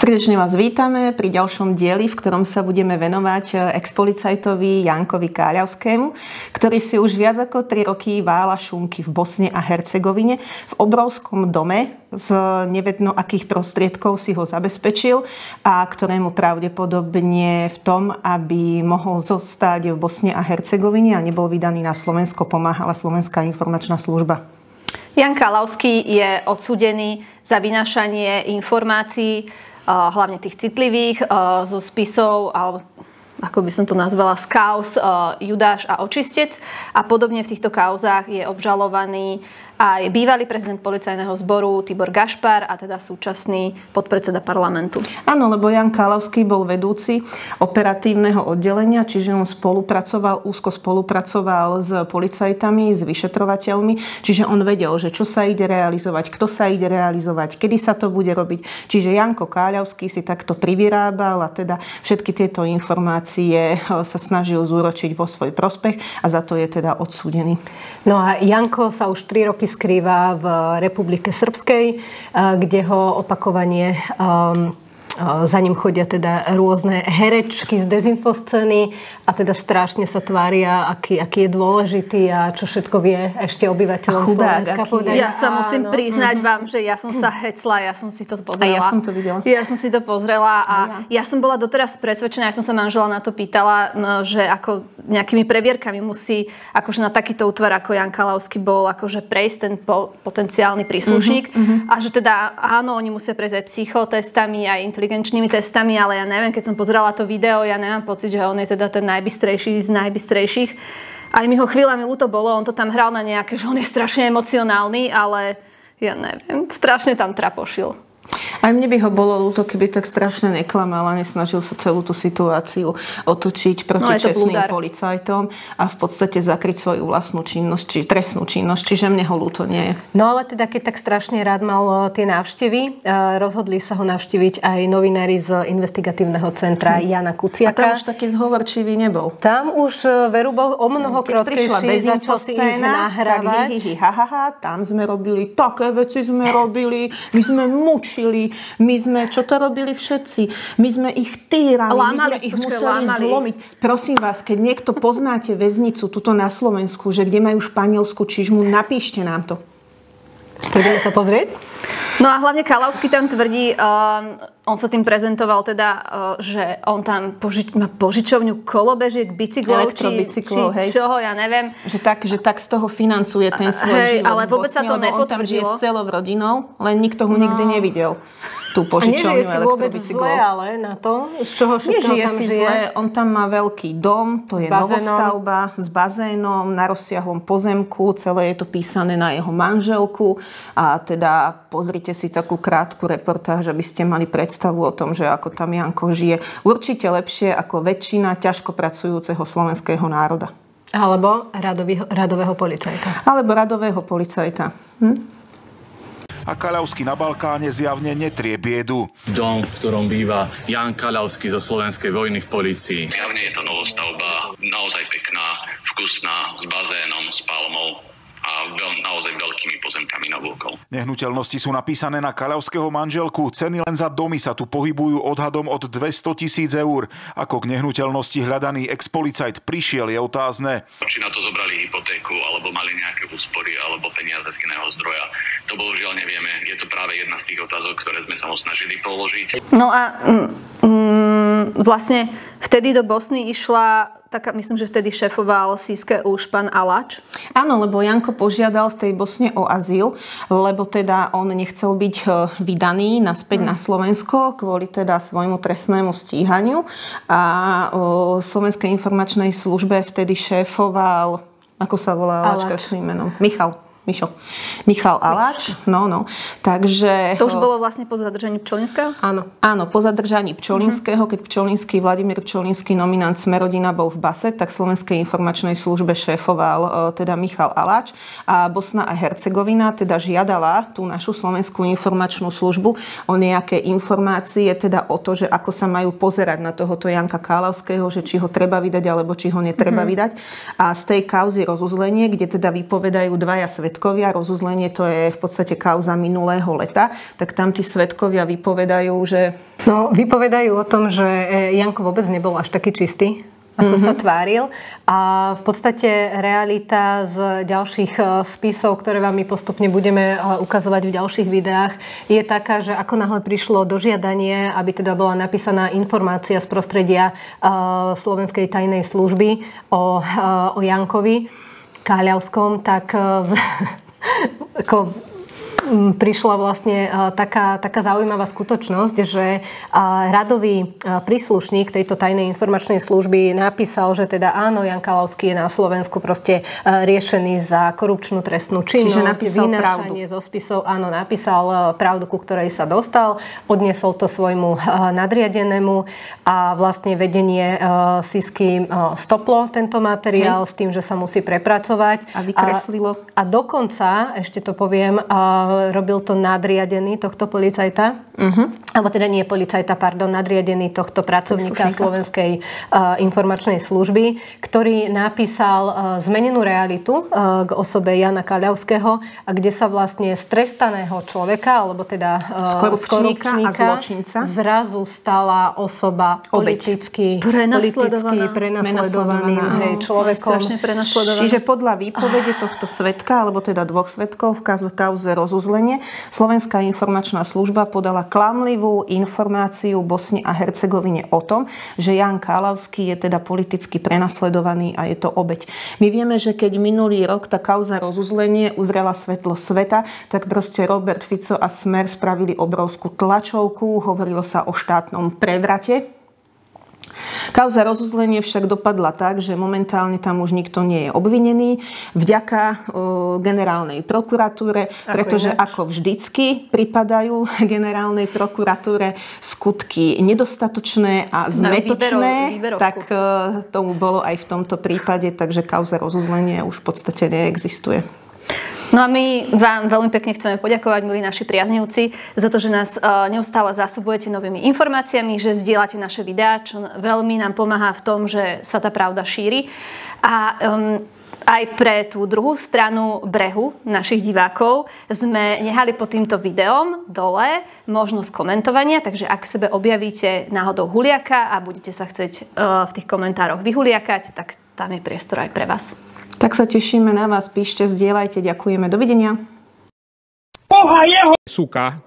Srdečne vás vítame pri ďalšom dieli, v ktorom sa budeme venovať ex-policajtovi Jankovi Káľavskému, ktorý si už viac ako 3 roky vála šunky v Bosne a Hercegovine. V obrovskom dome z nevedno akých prostriedkov si ho zabezpečil a ktorému pravdepodobne v tom, aby mohol zostať v Bosne a Hercegovine a nebol vydaný na Slovensko, pomáhala Slovenská informačná služba. Jan Káľavský je odsúdený za vynášanie informácií, hlavne tých citlivých, zo spisov, alebo ako by som to nazvala, z kauz Judáš a Očistec. A podobne v týchto kauzách je obžalovaný aj bývalý prezident policajného zboru Tibor Gašpar a teda súčasný podpredseda parlamentu. Áno, lebo Jan Káľavský bol vedúci operatívneho oddelenia, čiže on úzko spolupracoval s policajtami, s vyšetrovateľmi, čiže on vedel, že čo sa ide realizovať, kto sa ide realizovať, kedy sa to bude robiť. Čiže Janko Káľavský si takto privyrábal a teda všetky tieto informácie sa snažil zúročiť vo svoj prospech a za to je teda odsúdený. No a Janko sa už 3 roky skrýva v Republike Srbskej, kde ho opakovane za ním chodia teda rôzne herečky z dezinfoscény a teda strašne sa tvária, aký je dôležitý a čo všetko vie ešte obyvateľom Slovenska povedať. Ja sa musím priznať vám, že ja som sa hecla, ja som si to pozrela. A ja som to videla. Ja som si to pozrela a ja som bola doteraz presvedčená, ja som sa manžela na to pýtala, že ako nejakými previerkami musí akože na takýto útvar, ako Jan Káľavský bol, akože prejsť ten potenciálny príslušník a že teda áno, oni musia prejsť aj psychotestami, aj inteligenčnými testami, ale ja neviem, keď som pozerala to video, ja nemám pocit, že on je teda ten najbystrejší z najbystrejších. Aj mi ho chvíľami ľúto bolo, on to tam hral na nejaké, že on je strašne emocionálny, ale ja neviem, strašne tam trapošil. Aj mne by ho bolo ľúto, keby tak strašne neklamal a nesnažil sa celú tú situáciu otočiť proti čestným policajtom a v podstate zakryť svoju vlastnú činnosť, či trestnú činnosť, čiže mne ho ľúto nie je. No ale teda, keď tak strašne rád mal tie návštevy, rozhodli sa ho navštíviť aj novinári z investigatívneho centra Jana Kuciaka. A tam už taký zhovorčivý nebol. Tam už veru bol o mnoho krotkejší, začal si ich nahrávať. Tam sme robili, také veci sme robili, my sme mučili, my sme, čo to robili všetci? My sme ich týrali, my sme ich museli zlomiť. Prosím vás, keď niekto poznáte väznicu tuto na Slovensku, že kde majú španielsku čižmu, napíšte nám to. Poďme sa pozrieť? No a hlavne Káľavský tam tvrdí, on sa tým prezentoval teda, že on tam má požičovňu kolobežiek, bicyklov, či čoho, ja neviem. Že tak z toho financuje ten svoj život. Ale vôbec sa to nepotvrdilo. On tam žije s celou rodinou, len nikto ho nikdy nevidel. Tú požičovňu elektrobicyklov. A nežije si vôbec zle, ale na to, z čoho všetko tam žije. Zle. On tam má veľký dom, to je novostavba s bazénom na rozsiahlom pozemku, celé je to písané na jeho manželku a teda pozrite si takú krátku reportáž, aby ste mali predstavu o tom, že ako tam Janko žije. Určite lepšie ako väčšina ťažko pracujúceho slovenského národa. Alebo radového policajta. Alebo radového policajta. A Káľavský na Balkáne zjavne netrie biedu. Dom, v ktorom býva Jan Káľavský zo slovenskej vojny v polícii. Zjavne je to novostavba, naozaj pekná, vkusná, s bazénom, s palmou a naozaj veľkými pozemkami nabúkol. Nehnuteľnosti sú napísané na Káľavského manželku. Ceny len za domy sa tu pohybujú odhadom od 200 000 eur. Ako k nehnuteľnosti hľadaný ex-policajt prišiel, je otázne. Či na to zobrali hypotéku, alebo mali nejaké úspory, alebo peniaze z iného zdroja. To bohužiaľ nevieme. Je to práve jedna z tých otázok, ktoré sme sa mu snažili položiť. No a vlastne vtedy do Bosny išla taká, myslím, že vtedy šéfoval SIS-ke už pán Alač. Áno, lebo Janko požiadal v tej Bosne o azyl, lebo teda on nechcel byť vydaný naspäť na Slovensko kvôli teda svojmu trestnému stíhaniu. A Slovenskej informačnej službe vtedy šéfoval, ako sa volá Alačka svojím menom? Michal Alač. No. Takže... To už bolo vlastne po zadržaní Pčolinského? Áno, po zadržaní Pčolinského, keď Vladimír Pčolinský, nominant Smerodina, bol v base, tak Slovenskej informačnej službe šéfoval teda Michal Alač a Bosna a Hercegovina teda žiadala tú našu Slovenskú informačnú službu o nejaké informácie, teda o to, že ako sa majú pozerať na tohoto Janka Káľavského, že či ho treba vydať, alebo či ho netreba vydať. A z tej kauzy rozuzlenie, kde teda vypovedajú dvaja svedkovia, svedkovia. Rozuzlenie to je v podstate kauza minulého leta. Tak tam tí svedkovia vypovedajú, že... No, vypovedajú o tom, že Janko vôbec nebol až taký čistý, ako sa tváril. A v podstate realita z ďalších spisov, ktoré vám my postupne budeme ukazovať v ďalších videách, je taká, že ako náhle prišlo dožiadanie, aby teda bola napísaná informácia z prostredia slovenskej tajnej služby o Jankovi Káľavskom, tak prišla vlastne taká zaujímavá skutočnosť, že radový príslušník tejto tajnej informačnej služby napísal, že teda áno, Jan Kalavský je na Slovensku proste riešený za korupčnú trestnú činnosť. Čiže napísal pravdu. Zo spisov, áno, napísal pravdu, ku ktorej sa dostal, odniesol to svojmu nadriadenému a vlastne vedenie SIS-ky stoplo tento materiál s tým, že sa musí prepracovať. A vykreslilo. A dokonca, ešte to poviem, robil to nadriadený tohto policajta, alebo teda nie policajta, nadriadený tohto pracovníka Slovenskej informačnej služby, ktorý napísal zmenenú realitu k osobe Jana Kaľavského, kde sa vlastne z trestaného človeka, alebo teda z korupčníka a zločinca zrazu stala osoba politicky prenasledovaným človekom. Čiže podľa výpovede tohto svedka, alebo teda dvoch svedkov v kauze rozuzlenie, Slovenská informačná služba podala klamlivú informáciu Bosne a Hercegovine o tom, že Jan Káľavský je teda politicky prenasledovaný a je to obeť. My vieme, že keď minulý rok tá kauza rozuzlenie uzrela svetlo sveta, tak proste Robert Fico a Smer spravili obrovskú tlačovku, hovorilo sa o štátnom prevrate. Kauza rozuzlenie však dopadla tak, že momentálne tam už nikto nie je obvinený vďaka generálnej prokuratúre, pretože ako vždycky pripadajú generálnej prokuratúre skutky nedostatočné a zmätočné, tak tomu bolo aj v tomto prípade, takže kauza rozuzlenie už v podstate neexistuje. No a my vám veľmi pekne chceme poďakovať, milí naši priaznivci, za to, že nás neustále zásobujete novými informáciami, že zdieľate naše videá, čo veľmi nám pomáha v tom, že sa tá pravda šíri. A aj pre tú druhú stranu brehu našich divákov sme nehali pod týmto videom dole možnosť komentovania, takže ak v sebe objavíte náhodou huliaka a budete sa chcieť v tých komentároch vyhuliakať, tak tam je priestor aj pre vás. Tak sa tešíme na vás, píšte, zdieľajte, ďakujeme, dovidenia. Suka.